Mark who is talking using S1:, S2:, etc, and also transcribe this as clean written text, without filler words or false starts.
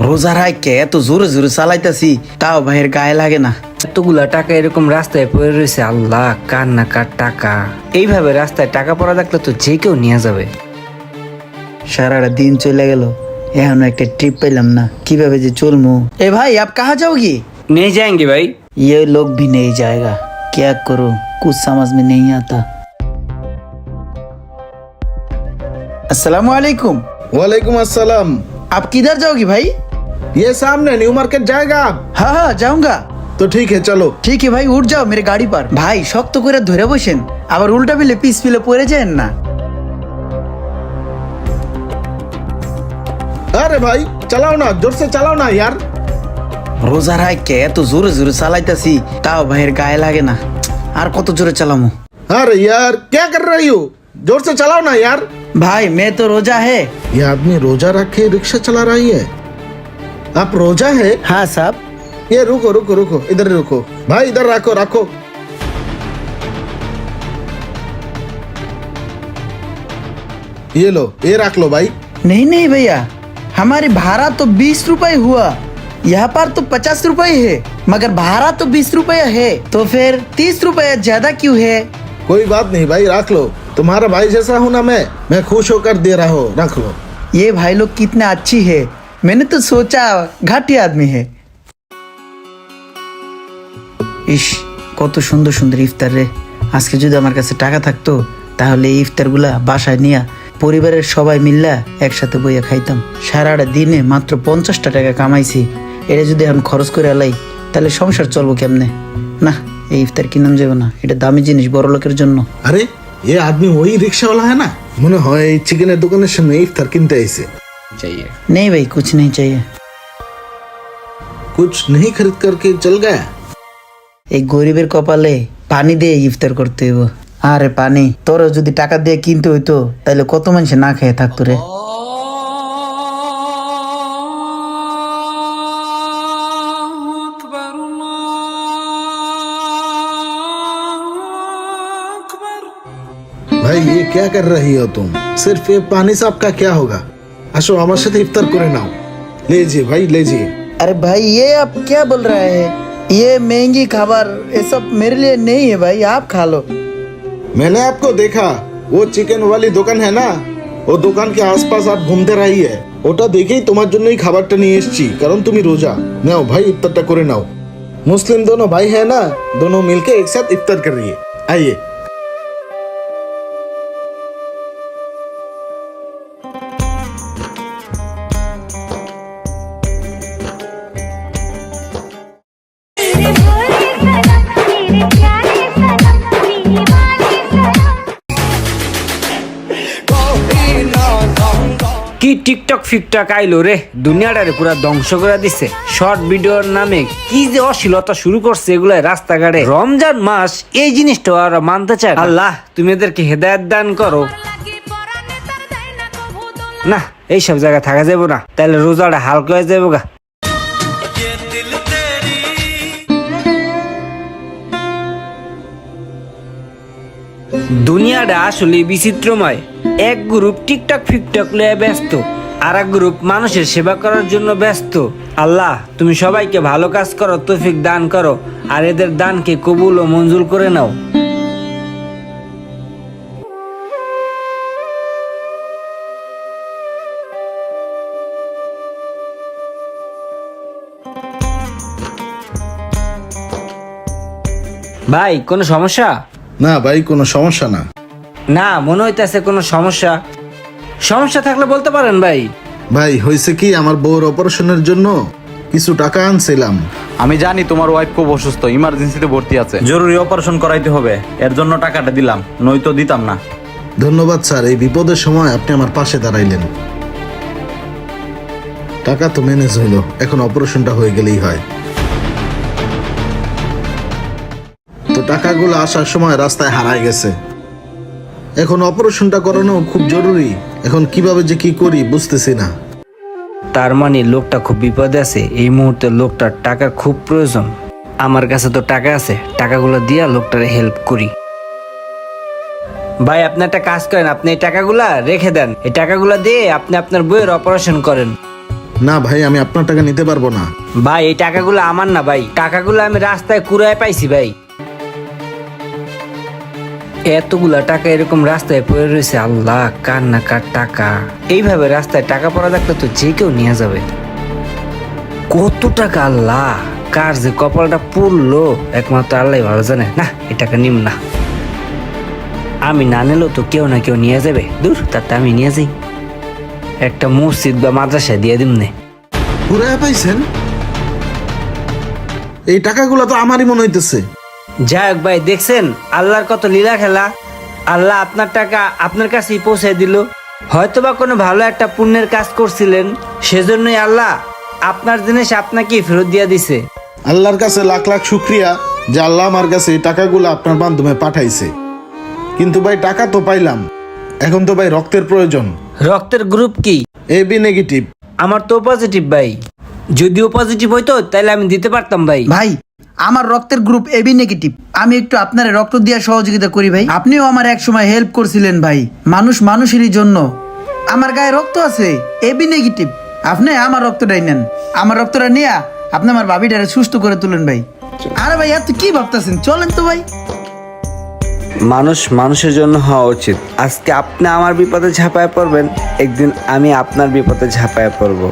S1: রোজা রাখকে এত জোরে জোরে চালাইতাছি, তাও ভাইয়ের গায়ে লাগে না।
S2: এতগুলা টাকা এরকম রাস্তায় পড়ে রয়েছে, আল্লাহ কার না কার টাকা। এইভাবে রাস্তায় টাকা পড়া থাকলে তো যে কেউ নিয়ে যাবে।
S1: সারাটা দিন চলে গেল, এখন একটা ट्रिप পেলাম না, কিভাবে যে চলমু। ए भाई आप कहाँ जाओगी?
S2: नहीं जाएंगे भाई।
S1: ये लोग भी नहीं जाएगा, क्या करूं कुछ समझ में नहीं आता। अस्सलाम वालेकुम।
S3: वालेकुम अस्सलाम।
S1: आप किधर जाओगी भाई?
S3: ये सामने न्यू मार्केट जाएगा आप?
S1: हाँ हाँ जाऊंगा।
S3: तो ठीक है चलो।
S1: ठीक है भाई, उठ जाओ मेरे गाड़ी पर। भाई শক্ত করে ধরে বসেন, আবার উল্টা পিলে পিস পিলে পড়ে যান না।
S3: अरे भाई चलाओ ना, जोर से चलाओ ना यार।
S1: রোজা রাখকে এত জোরে জোরে চালাইতাছি, তাও ভাইয়ের গায়ে লাগে না। আর কত জোরে চালামু?
S3: अरे यार क्या कर रही हो, जोर से चलाओ ना यार।
S1: भाई मैं तो रोजा है।
S3: ये आदमी रोजा रख के रिक्शा चला रही है। आप रोजा है?
S1: हाँ साहब।
S3: ये रुको रुको रुको, इधर रुको भाई, इधर रखो रखो। ये लो, ये रख लो भाई।
S1: नहीं नहीं भैया, हमारी भाड़ा तो 20 रुपए हुआ, यहाँ पर तो 50 रुपए है, मगर भाड़ा तो 20 रुपए है, तो फिर 30 रुपए ज्यादा क्यों है?
S3: कोई बात नहीं भाई, रख लो। तुम्हारा भाई जैसा हूँ ना मैं खुश होकर दे रहा हूँ, रख लो।
S1: ये भाई लोग कितना अच्छी है, मैंने तो सोचा घाटी आदमी है। ইস কত সুন্দর সুন্দর ইফতার রে। আজকে যদি আমার কাছে টাকা থাকতো তাহলে এই ইফতারগুলা বাসায় নিয়ে পরিবারের সবাই মিল্লা একসাথে বইয়া খাইতাম। সারাটা দিনে মাত্র 50টা টাকা কামাইছি, এটা যদি এখন খরচ করে আলাই তাহলে সংসার চলবো কেমনে? না, এই ইফতার কিনাম যাবে না, এটা দামি জিনিস বড় লোকের জন্য।
S3: अरे ये आदमी वही रिक्शा वाला है ना, মনে হয় এই চিকেনের দোকানের সামনে ইফতার কিনতে আইছে।
S2: चाहिए
S1: नहीं भाई कुछ नहीं चाहिए।
S3: कुछ नहीं खरीद करके चल गया।
S1: এই গরিবের কপালে পানি দিয়ে ইফতার করতে হইব। আরে পানি তোরও যদি টাকা দিয়ে কিনতে হইতো তাহলে কত মানুষ না খেয়ে থাকতো রে।
S3: भाई ये क्या कर रही हो तुम, सिर्फ ये पानी से आपका क्या होगा। আসো আমার সাথে ইফতার করে নাও। लीजिए भाई लीजिए।
S1: अरे भाई ये आप क्या बोल रहे हैं? ये महंगी खाबर ये सब मेरे लिए नहीं है भाई, आप खा लो।
S3: मैंने आपको देखा, वो चिकन वाली দোকান है ना, वो দোকান के आसपास आप घूमते रही है, ওটা দেখেই তোমার জন্যই খাবারটা নিয়ে এসেছি, কারণ তুমি রোজা। নাও ভাই ইফতারটা করে নাও। मुस्लिम दोनों भाई है ना, दोनों मिलके एक साथ इफ्तार कर रही है, आइए।
S2: কি টিকটক ফিকটক আইলো রে, দুনিয়াটারে পুরা ধ্বংস করে দিছে। শর্ট ভিডিওর নামে কি যে অশ্লীলতা শুরু করছে এগুলা রাস্তাঘাটে। রমজান মাস এই জিনিসটা ওরা মানতে চায়। আল্লাহ তুমি এদেরকে হেদায়েত দান করো। না এইসব জায়গায় থাকা যাবো না, তাহলে রোজাটা হালকা হয়ে যাবো গা। দুনিয়াটা আসলে বিচিত্রময়। এক গ্রুপ টিকটক ফিকটক লয়ে ব্যস্ত, আর এক গ্রুপ মানুষের সেবা করার জন্য ব্যস্ত। আল্লাহ তুমি সবাইকে ভালো কাজ করো, তৌফিক দান করো, আর এদের দানকে কবুল ও মঞ্জুর করে নাও। ভাই কোনো সমস্যা?
S3: না ভাই কোনো সমস্যা না।
S2: না মনে হইতেছে কোনো সমস্যা। সমস্যা থাকলে বলতে পারেন ভাই।
S3: ভাই হয়েছে কি, আমার বউর অপারেশনের জন্য কিছু টাকা আনছিলাম।
S4: আমি জানি তোমার ওয়াইফ খুব অসুস্থ, ইমার্জেন্সিতে ভর্তি আছে, জরুরি অপারেশন করাইতে হবে, এর জন্য টাকাটা দিলাম, নয়তো দিতাম না।
S3: ধন্যবাদ স্যার, এই বিপদের সময় আপনি আমার পাশে দাঁড়াইলেন। টাকা তো ম্যানেজ হইল, এখন অপারেশনটা হয়ে গেলেই হয়। তো টাকাগুলো আসার সময় রাস্তায় হারায় গেছে, এখন অপারেশনটা করানো খুব জরুরি, এখন কিভাবে যে কি করি বুঝতেছি না।
S2: তার মানে লোকটা খুব বিপদে আছে, এই মুহূর্তে লোকটার টাকার খুব প্রয়োজন। আমার কাছে তো টাকা আছে, টাকাগুলো দিয়া লোকটারে হেল্প করি। ভাই আপনি একটা কাজ করেন, আপনি এই টাকাগুলা রেখে দেন, এই টাকাগুলা দিয়ে আপনি আপনার বইয়ের অপারেশন করেন।
S3: না ভাই, আমি আপনার টাকা নিতে পারবো না।
S2: ভাই এই টাকাগুলো আমার না ভাই, টাকাগুলো আমি রাস্তায় কুড়ায় পাইছি ভাই। এতগুলা টাকা এরকম রাস্তায় পড়ে রয়েছে, আল্লাহ কার না কার টাকা। এইভাবে রাস্তায় টাকা পড়া থাকলে তো যে কেউ নিয়ে যাবে। কত টাকা, আল্লাহ কার যে কপালটা পুরলো একমাত্র আল্লাহ ভালো জানে। না এই টাকা নিম না, আমি না নিলেও তো কেউ না কেউ নিয়ে যাবে। দূর তাতে আমি নিয়ে যাই, একটা মসজিদ বা মাদ্রাসায় দিয়ে দিম নে।
S3: ঘুরে পাইছেন? এই টাকাগুলো তো আমারই মনে হইতেছে।
S2: যাই হোক ভাই, দেখছেন আল্লাহর কত লীলা খেলা। আল্লাহ আপনার টাকা আপনার কাছেই পৌঁছে দিল। হয়তোবা কোনো ভালো একটা পুণ্যের কাজ করছিলেন, সেজন্যই আল্লাহ আপনার জিনিস আপনাকে ফেরত দিয়ে দিছে।
S3: আল্লাহর কাছে লাখ লাখ শুক্রিয়া যে আল্লাহ আমার কাছে এই টাকাগুলো আপনার মাধ্যমে পাঠাইছে। কিন্তু ভাই টাকা তো পাইলাম, এখন তো ভাই রক্তের প্রয়োজন।
S2: রক্তের গ্রুপ কি?
S3: AB negative.
S2: আমার তো পজিটিভ ভাই। যদিও পজিটিভ হইতো তাহলে আমি দিতে পারতাম ভাই।
S1: ভাই আমার রক্তের গ্রুপ এবি নেগেটিভ, আমি একটু আপনার রক্ত দিয়ে সহযোগিতা করি ভাই। আপনিও আমার এক সময় হেল্প করছিলেন ভাই, মানুষ মানুষেরই জন্য। আমার গায়ে রক্ত আছে এবি নেগেটিভ, আপনি আমার রক্তটাই নেন। আমার রক্তটা নিয়ে আপনি আমার ভাবিটারে সুস্থ করে তুলেন ভাই। আরে ভাই এত কি ভাবতেছেন, চলেন তো ভাই।
S2: মানুষ মানুষের জন্য হওয়া উচিত। আজকে আপনি আমার বিপদে ঝাঁপায় পড়বেন, একদিন আমি আপনার বিপদে ঝাঁপায় পড়বো।